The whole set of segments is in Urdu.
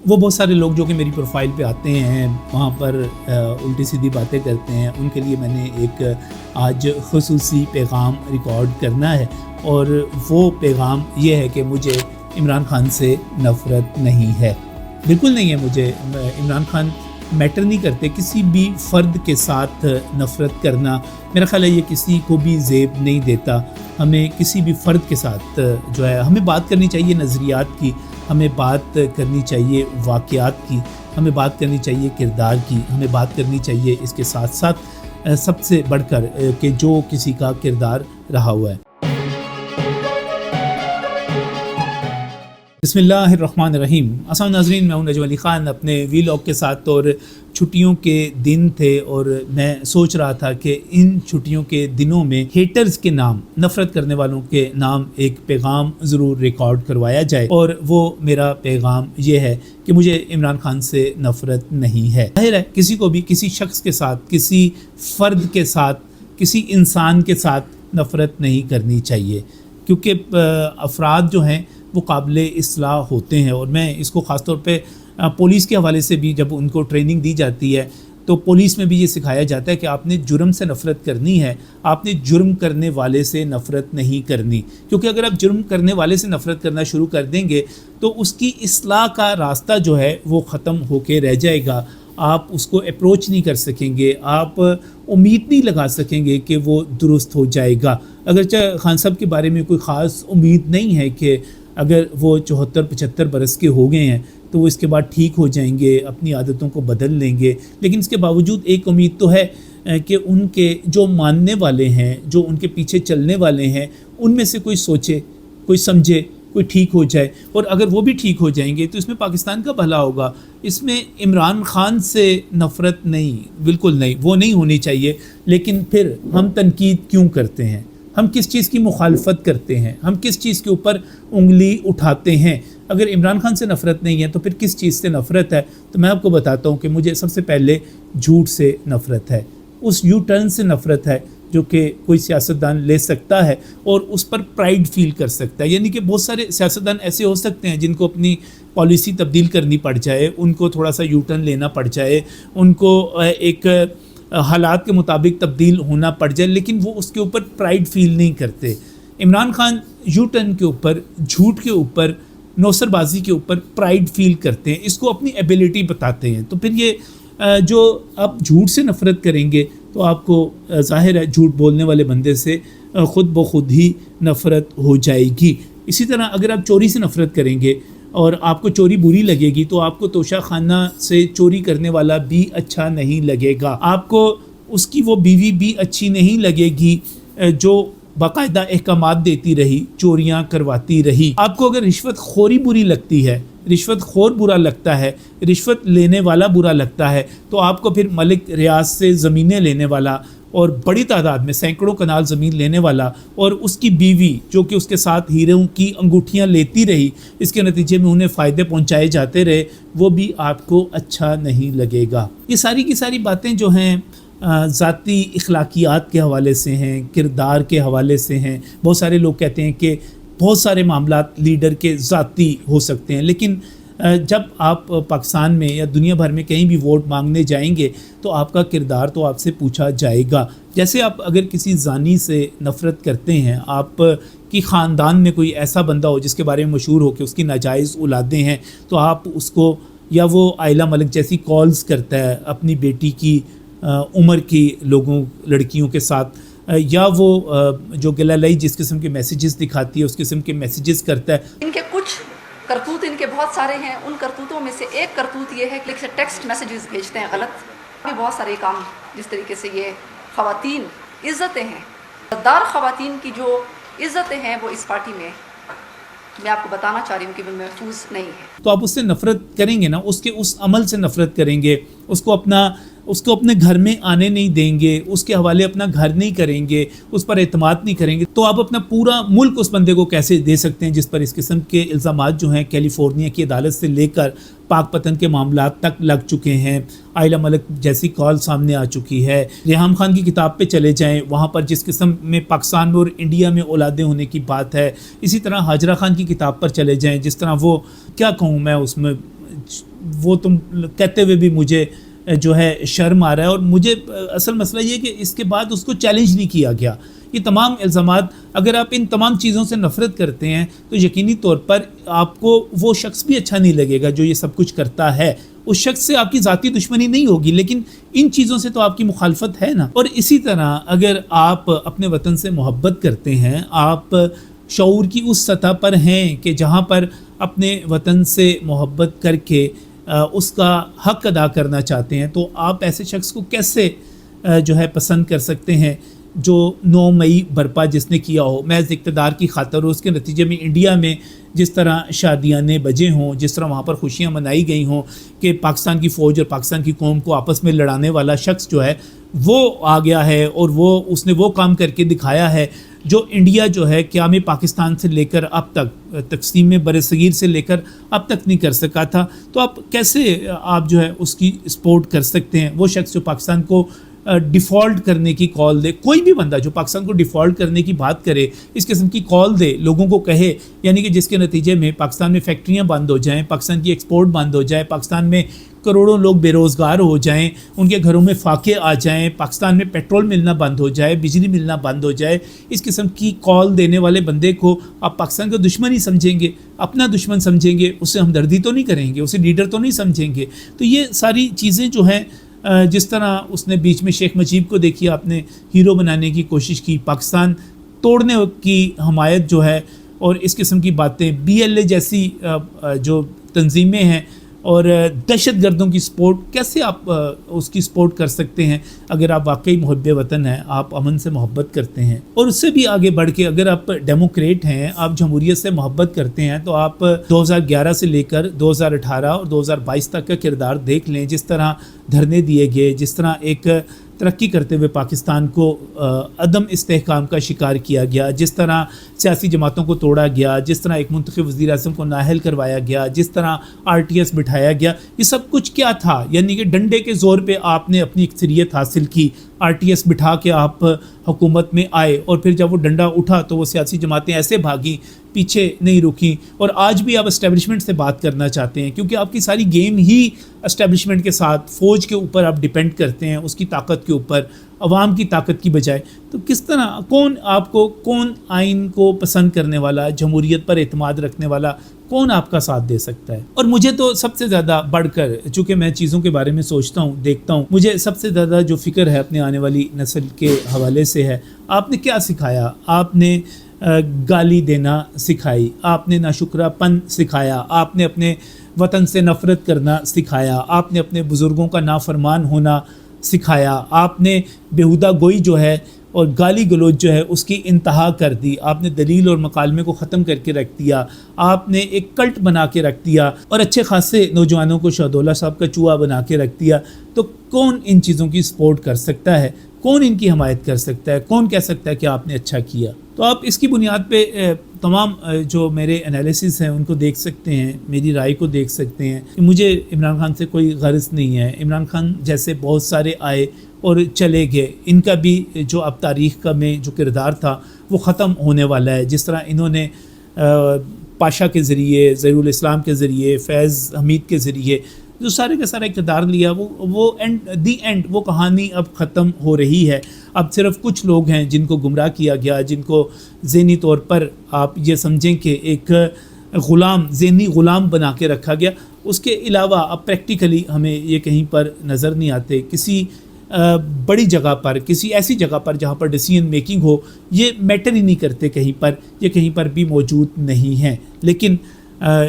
وہ بہت سارے لوگ جو کہ میری پروفائل پہ آتے ہیں وہاں پر الٹی سیدھی باتیں کرتے ہیں، ان کے لیے میں نے ایک آج خصوصی پیغام ریکارڈ کرنا ہے، اور وہ پیغام یہ ہے کہ مجھے عمران خان سے نفرت نہیں ہے، بالکل نہیں ہے۔ مجھے عمران خان میٹر نہیں کرتے، کسی بھی فرد کے ساتھ نفرت کرنا میرا خیال ہے یہ کسی کو بھی زیب نہیں دیتا۔ ہمیں کسی بھی فرد کے ساتھ جو ہے ہمیں بات کرنی چاہیے نظریات کی، ہمیں بات کرنی چاہیے واقعات کی، ہمیں بات کرنی چاہیے کردار کی، ہمیں بات کرنی چاہیے اس کے ساتھ ساتھ سب سے بڑھ کر کہ جو کسی کا کردار رہا ہوا ہے۔ بسم اللہ الرحمن الرحیم۔ السلام ناظرین، میں ہوں نجم علی خان اپنے ویلاگ کے ساتھ، اور چھٹیوں کے دن تھے اور میں سوچ رہا تھا کہ ان چھٹیوں کے دنوں میں ہیٹرز کے نام، نفرت کرنے والوں کے نام ایک پیغام ضرور ریکارڈ کروایا جائے، اور وہ میرا پیغام یہ ہے کہ مجھے عمران خان سے نفرت نہیں ہے۔ ظاہر ہے کسی کو بھی کسی شخص کے ساتھ، کسی فرد کے ساتھ، کسی انسان کے ساتھ نفرت نہیں کرنی چاہیے، کیونکہ افراد جو ہیں وہ قابل اصلاح ہوتے ہیں، اور میں اس کو خاص طور پہ پولیس کے حوالے سے بھی جب ان کو ٹریننگ دی جاتی ہے تو پولیس میں بھی یہ سکھایا جاتا ہے کہ آپ نے جرم سے نفرت کرنی ہے، آپ نے جرم کرنے والے سے نفرت نہیں کرنی، کیونکہ اگر آپ جرم کرنے والے سے نفرت کرنا شروع کر دیں گے تو اس کی اصلاح کا راستہ جو ہے وہ ختم ہو کے رہ جائے گا، آپ اس کو اپروچ نہیں کر سکیں گے، آپ امید نہیں لگا سکیں گے کہ وہ درست ہو جائے گا۔ اگرچہ خان صاحب کے بارے میں کوئی خاص امید نہیں ہے کہ اگر وہ 74-75 برس کے ہو گئے ہیں تو وہ اس کے بعد ٹھیک ہو جائیں گے، اپنی عادتوں کو بدل لیں گے، لیکن اس کے باوجود ایک امید تو ہے کہ ان کے جو ماننے والے ہیں، جو ان کے پیچھے چلنے والے ہیں، ان میں سے کوئی سوچے، کوئی سمجھے، کوئی ٹھیک ہو جائے، اور اگر وہ بھی ٹھیک ہو جائیں گے تو اس میں پاکستان کا بھلا ہوگا۔ اس میں عمران خان سے نفرت نہیں، بالکل نہیں، وہ نہیں ہونی چاہیے، لیکن پھر ہم تنقید کیوں کرتے ہیں؟ ہم کس چیز کی مخالفت کرتے ہیں؟ ہم کس چیز کے اوپر انگلی اٹھاتے ہیں؟ اگر عمران خان سے نفرت نہیں ہے تو پھر کس چیز سے نفرت ہے؟ تو میں آپ کو بتاتا ہوں کہ مجھے سب سے پہلے جھوٹ سے نفرت ہے، اس یو ٹرن سے نفرت ہے جو کہ کوئی سیاستدان لے سکتا ہے اور اس پر پرائیڈ فیل کر سکتا ہے۔ یعنی کہ بہت سارے سیاستدان ایسے ہو سکتے ہیں جن کو اپنی پالیسی تبدیل کرنی پڑ جائے، ان کو تھوڑا سا یو ٹرن لینا پڑ جائے، ان کو ایک حالات کے مطابق تبدیل ہونا پڑ جائے، لیکن وہ اس کے اوپر پرائیڈ فیل نہیں کرتے۔ عمران خان یو ٹرن کے اوپر، جھوٹ کے اوپر، نوسر بازی کے اوپر پرائیڈ فیل کرتے ہیں، اس کو اپنی ایبیلٹی بتاتے ہیں۔ تو پھر یہ جو آپ جھوٹ سے نفرت کریں گے تو آپ کو ظاہر ہے جھوٹ بولنے والے بندے سے خود بخود ہی نفرت ہو جائے گی۔ اسی طرح اگر آپ چوری سے نفرت کریں گے اور آپ کو چوری بری لگے گی تو آپ کو توشہ خانہ سے چوری کرنے والا بھی اچھا نہیں لگے گا، آپ کو اس کی وہ بیوی بھی اچھی نہیں لگے گی جو باقاعدہ احکامات دیتی رہی، چوریاں کرواتی رہی۔ آپ کو اگر رشوت خوری بری لگتی ہے، رشوت خور برا لگتا ہے، رشوت لینے والا برا لگتا ہے، تو آپ کو پھر ملک ریاض سے زمینیں لینے والا اور بڑی تعداد میں سینکڑوں کنال زمین لینے والا اور اس کی بیوی جو کہ اس کے ساتھ ہیروں کی انگوٹھیاں لیتی رہی، اس کے نتیجے میں انہیں فائدے پہنچائے جاتے رہے، وہ بھی آپ کو اچھا نہیں لگے گا۔ یہ ساری کی ساری باتیں جو ہیں ذاتی اخلاقیات کے حوالے سے ہیں، کردار کے حوالے سے ہیں۔ بہت سارے لوگ کہتے ہیں کہ بہت سارے معاملات لیڈر کے ذاتی ہو سکتے ہیں، لیکن جب آپ پاکستان میں یا دنیا بھر میں کہیں بھی ووٹ مانگنے جائیں گے تو آپ کا کردار تو آپ سے پوچھا جائے گا۔ جیسے آپ اگر کسی زانی سے نفرت کرتے ہیں، آپ کی خاندان میں کوئی ایسا بندہ ہو جس کے بارے میں مشہور ہو کہ اس کی ناجائز اولادیں ہیں، تو آپ اس کو، یا وہ عائلہ ملک جیسی کالز کرتا ہے اپنی بیٹی کی عمر کی لڑکیوں کے ساتھ، یا وہ جو گلہ لئی جس قسم کے میسیجز دکھاتی ہے اس قسم کے میسیجز کرتا ہے۔ ان کے کچھ کرتوت ان کے بہت سارے ہیں، ان کرتوتوں میں سے ایک کرتوت یہ ہے کہ ٹیکسٹ میسیجز بھیجتے ہیں غلط۔ بھی بہت سارے کام جس طریقے سے یہ خواتین عزتیں ہیں، غدار خواتین کی جو عزتیں ہیں وہ اس پارٹی میں میں آپ کو بتانا چاہ رہی ہوں کہ وہ محفوظ نہیں ہے۔ تو آپ اس سے نفرت کریں گے نا، اس کے اس عمل سے نفرت کریں گے، اس کو اپنے گھر میں آنے نہیں دیں گے، اس کے حوالے اپنا گھر نہیں کریں گے، اس پر اعتماد نہیں کریں گے، تو آپ اپنا پورا ملک اس بندے کو کیسے دے سکتے ہیں جس پر اس قسم کے الزامات جو ہیں کیلیفورنیا کی عدالت سے لے کر پاک پتن کے معاملات تک لگ چکے ہیں، عائلہ ملک جیسی کال سامنے آ چکی ہے۔ ریحام خان کی کتاب پہ چلے جائیں، وہاں پر جس قسم میں پاکستان میں اور انڈیا میں اولادیں ہونے کی بات ہے، اسی طرح ہاجرہ خان کی کتاب پر چلے جائیں، جس طرح وہ، کیا کہوں میں، اس میں وہ تم کہتے ہوئے بھی مجھے جو ہے شرم آ رہا ہے. اور مجھے اصل مسئلہ یہ کہ اس کے بعد اس کو چیلنج نہیں کیا گیا. یہ تمام الزامات، اگر آپ ان تمام چیزوں سے نفرت کرتے ہیں تو یقینی طور پر آپ کو وہ شخص بھی اچھا نہیں لگے گا جو یہ سب کچھ کرتا ہے. اس شخص سے آپ کی ذاتی دشمنی نہیں ہوگی، لیکن ان چیزوں سے تو آپ کی مخالفت ہے نا. اور اسی طرح اگر آپ اپنے وطن سے محبت کرتے ہیں، آپ شعور کی اس سطح پر ہیں کہ جہاں پر اپنے وطن سے محبت کر کے اس کا حق ادا کرنا چاہتے ہیں، تو آپ ایسے شخص کو کیسے جو ہے پسند کر سکتے ہیں جو 9 مئی برپا جس نے کیا ہو محض اقتدار کی خاطر، اور اس کے نتیجے میں انڈیا میں جس طرح شادیانے بجے ہوں، جس طرح وہاں پر خوشیاں منائی گئی ہوں کہ پاکستان کی فوج اور پاکستان کی قوم کو آپس میں لڑانے والا شخص جو ہے وہ آ گیا ہے، اور اس نے وہ کام کر کے دکھایا ہے جو انڈیا جو ہے قیام پاکستان سے لے کر اب تک، تقسیم برصغیر سے لے کر اب تک نہیں کر سکا تھا. تو آپ کیسے آپ جو ہے اس کی سپورٹ کر سکتے ہیں؟ وہ شخص جو پاکستان کو ڈیفالٹ کرنے کی کال دے، کوئی بھی بندہ جو پاکستان کو ڈیفالٹ کرنے کی بات کرے، اس قسم کی کال دے، لوگوں کو کہے، یعنی کہ جس کے نتیجے میں پاکستان میں فیکٹریاں بند ہو جائیں، پاکستان کی ایکسپورٹ بند ہو جائے، پاکستان میں کروڑوں لوگ بے روزگار ہو جائیں، ان کے گھروں میں فاقے آ جائیں، پاکستان میں پیٹرول ملنا بند ہو جائے، بجلی ملنا بند ہو جائے، اس قسم کی کال دینے والے بندے کو آپ پاکستان کا دشمن ہی سمجھیں گے، اپنا دشمن سمجھیں گے، اس سے ہمدردی تو نہیں کریں گے، اسے لیڈر تو نہیں سمجھیں گے. تو یہ ساری چیزیں جو ہیں، جس طرح اس نے بیچ میں شیخ مجیب کو دیکھیے آپ نے ہیرو بنانے کی کوشش کی، پاکستان توڑنے کی حمایت جو ہے، اور اس قسم کی باتیں، BLA جیسی جو تنظیمیں ہیں اور دہشت گردوں کی سپورٹ، کیسے آپ اس کی سپورٹ کر سکتے ہیں اگر آپ واقعی محب وطن ہیں، آپ امن سے محبت کرتے ہیں؟ اور اس سے بھی آگے بڑھ کے اگر آپ ڈیموکریٹ ہیں، آپ جمہوریت سے محبت کرتے ہیں، تو آپ 2011 سے لے کر 2018 اور 2022 تک کا کردار دیکھ لیں، جس طرح دھرنے دیے گئے، جس طرح ایک ترقی کرتے ہوئے پاکستان کو عدم استحکام کا شکار کیا گیا، جس طرح سیاسی جماعتوں کو توڑا گیا، جس طرح ایک منتخب وزیر اعظم کو نااہل کروایا گیا، جس طرح RTS بٹھایا گیا، یہ سب کچھ کیا تھا؟ یعنی کہ ڈنڈے کے زور پہ آپ نے اپنی اکثریت حاصل کی، RTS بٹھا کے آپ حکومت میں آئے، اور پھر جب وہ ڈنڈا اٹھا تو وہ سیاسی جماعتیں ایسے بھاگیں، پیچھے نہیں رکیں. اور آج بھی آپ اسٹیبلشمنٹ سے بات کرنا چاہتے ہیں، کیونکہ آپ کی ساری گیم ہی اسٹیبلشمنٹ کے ساتھ، فوج کے اوپر آپ ڈیپینڈ کرتے ہیں، اس کی طاقت کے اوپر، عوام کی طاقت کی بجائے. تو کس طرح کون آئین کو پسند کرنے والا، جمہوریت پر اعتماد رکھنے والا، کون آپ کا ساتھ دے سکتا ہے؟ اور مجھے تو سب سے زیادہ بڑھ کر، چونکہ میں چیزوں کے بارے میں سوچتا ہوں، دیکھتا ہوں، مجھے سب سے زیادہ جو فکر ہے اپنے آنے والی نسل کے حوالے سے ہے. آپ نے کیا سکھایا؟ آپ نے گالی دینا سکھائی، آپ نے ناشکرہ پن سکھایا، آپ نے اپنے وطن سے نفرت کرنا سکھایا، آپ نے اپنے بزرگوں کا نافرمان ہونا سکھایا، آپ نے بیہودہ گوئی جو ہے اور گالی گلوچ جو ہے اس کی انتہا کر دی، آپ نے دلیل اور مکالمے کو ختم کر کے رکھ دیا، آپ نے ایک کلٹ بنا کے رکھ دیا، اور اچھے خاصے نوجوانوں کو شہدولہ صاحب کا چوہا بنا کے رکھ دیا. تو کون ان چیزوں کی سپورٹ کر سکتا ہے؟ کون ان کی حمایت کر سکتا ہے؟ کون کہہ سکتا ہے کہ آپ نے اچھا کیا؟ تو آپ اس کی بنیاد پہ تمام جو میرے انالیسز ہیں ان کو دیکھ سکتے ہیں، میری رائے کو دیکھ سکتے ہیں. مجھے عمران خان سے کوئی غرض نہیں ہے. عمران خان جیسے بہت سارے آئے اور چلے گئے، ان کا بھی جو اب تاریخ کا میں جو کردار تھا وہ ختم ہونے والا ہے. جس طرح انہوں نے پاشا کے ذریعے، ظہیر الاسلام کے ذریعے، فیض حمید کے ذریعے جو سارے کا سارا اقتدار لیا، وہ اینڈ وہ کہانی اب ختم ہو رہی ہے. اب صرف کچھ لوگ ہیں جن کو گمراہ کیا گیا، جن کو ذہنی طور پر آپ یہ سمجھیں کہ ایک ذہنی غلام بنا کے رکھا گیا. اس کے علاوہ اب پریکٹیکلی ہمیں یہ کہیں پر نظر نہیں آتے. کسی بڑی جگہ پر، کسی ایسی جگہ پر جہاں پر ڈیسیژن میکنگ ہو، یہ میٹر ہی نہیں کرتے کہیں پر، یہ کہیں پر بھی موجود نہیں ہیں. لیکن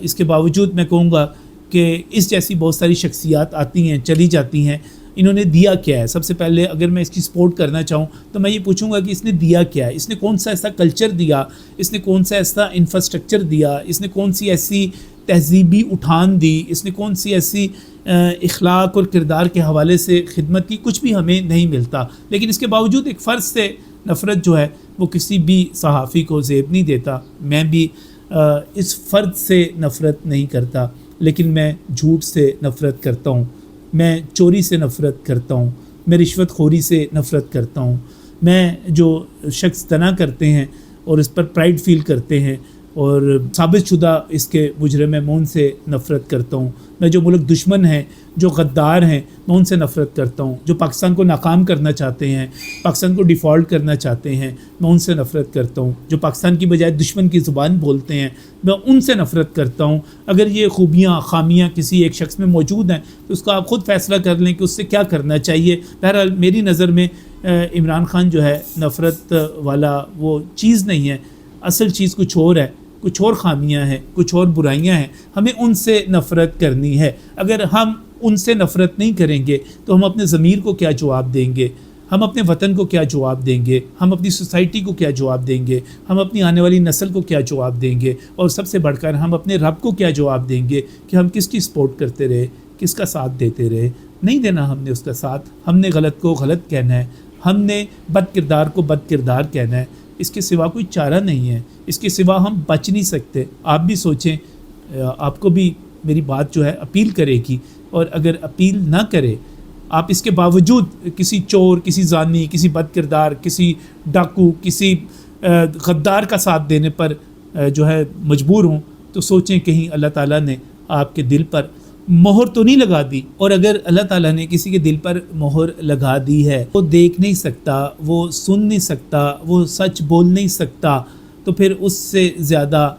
اس کے باوجود میں کہوں گا کہ اس جیسی بہت ساری شخصیات آتی ہیں، چلی جاتی ہیں. انہوں نے دیا کیا ہے؟ سب سے پہلے اگر میں اس کی سپورٹ کرنا چاہوں تو میں یہ پوچھوں گا کہ اس نے دیا کیا ہے؟ اس نے کون سا ایسا کلچر دیا؟ اس نے کون سا ایسا انفراسٹرکچر دیا؟ اس نے کون سی ایسی تہذیبی اٹھان دی؟ اس نے کون سی ایسی اخلاق اور کردار کے حوالے سے خدمت کی؟ کچھ بھی ہمیں نہیں ملتا. لیکن اس کے باوجود ایک فرد سے نفرت جو ہے وہ کسی بھی صحافی کو زیب نہیں دیتا. میں بھی اس فرد سے نفرت نہیں کرتا، لیکن میں جھوٹ سے نفرت کرتا ہوں، میں چوری سے نفرت کرتا ہوں، میں رشوت خوری سے نفرت کرتا ہوں. میں جو شخص تنا کرتے ہیں اور اس پر پرائیڈ فیل کرتے ہیں اور ثابت شدہ اس کے مجرم ہیں، میں ان سے نفرت کرتا ہوں. میں جو ملک دشمن ہیں، جو غدار ہیں، میں ان سے نفرت کرتا ہوں. جو پاکستان کو ناکام کرنا چاہتے ہیں، پاکستان کو ڈیفالٹ کرنا چاہتے ہیں، میں ان سے نفرت کرتا ہوں. جو پاکستان کی بجائے دشمن کی زبان بولتے ہیں، میں ان سے نفرت کرتا ہوں. اگر یہ خوبیاں خامیاں کسی ایک شخص میں موجود ہیں تو اس کا آپ خود فیصلہ کر لیں کہ اس سے کیا کرنا چاہیے. بہرحال میری نظر میں عمران خان جو ہے نفرت والا وہ چیز نہیں ہے. اصل چیز کچھ اور ہے، کچھ اور خامیاں ہیں، کچھ اور برائیاں ہیں. ہمیں ان سے نفرت کرنی ہے. اگر ہم ان سے نفرت نہیں کریں گے تو ہم اپنے ضمیر کو کیا جواب دیں گے؟ ہم اپنے وطن کو کیا جواب دیں گے؟ ہم اپنی سوسائٹی کو کیا جواب دیں گے؟ ہم اپنی آنے والی نسل کو کیا جواب دیں گے؟ اور سب سے بڑھ کر ہم اپنے رب کو کیا جواب دیں گے کہ ہم کس کی سپورٹ کرتے رہے، کس کا ساتھ دیتے رہے؟ نہیں دینا ہم نے اس کا ساتھ. ہم نے غلط کو غلط کہنا ہے، ہم نے بد کردار کو بد کردار کہنا ہے. اس کے سوا کوئی چارہ نہیں ہے، اس کے سوا ہم بچ نہیں سکتے. آپ بھی سوچیں، آپ کو بھی میری بات جو ہے اپیل کرے گی، اور اگر اپیل نہ کرے، آپ اس کے باوجود کسی چور، کسی زانی، کسی بد کردار، کسی ڈاکو، کسی غدار کا ساتھ دینے پر جو ہے مجبور ہوں، تو سوچیں کہیں اللہ تعالیٰ نے آپ کے دل پر مہر تو نہیں لگا دی. اور اگر اللہ تعالیٰ نے کسی کے دل پر مہر لگا دی ہے، وہ دیکھ نہیں سکتا، وہ سن نہیں سکتا، وہ سچ بول نہیں سکتا، تو پھر اس سے زیادہ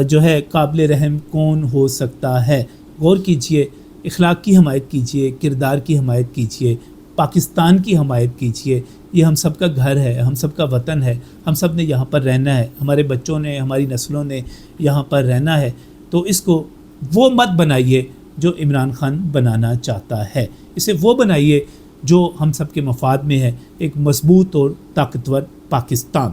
جو ہے قابل رحم کون ہو سکتا ہے؟ غور کیجئے، اخلاق کی حمایت کیجئے، کردار کی حمایت کیجئے، پاکستان کی حمایت کیجئے. یہ ہم سب کا گھر ہے، ہم سب کا وطن ہے، ہم سب نے یہاں پر رہنا ہے، ہمارے بچوں نے، ہماری نسلوں نے یہاں پر رہنا ہے. تو اس کو وہ مت بنائیے جو عمران خان بنانا چاہتا ہے. اسے وہ بنائیے جو ہم سب کے مفاد میں ہے، ایک مضبوط اور طاقتور پاکستان.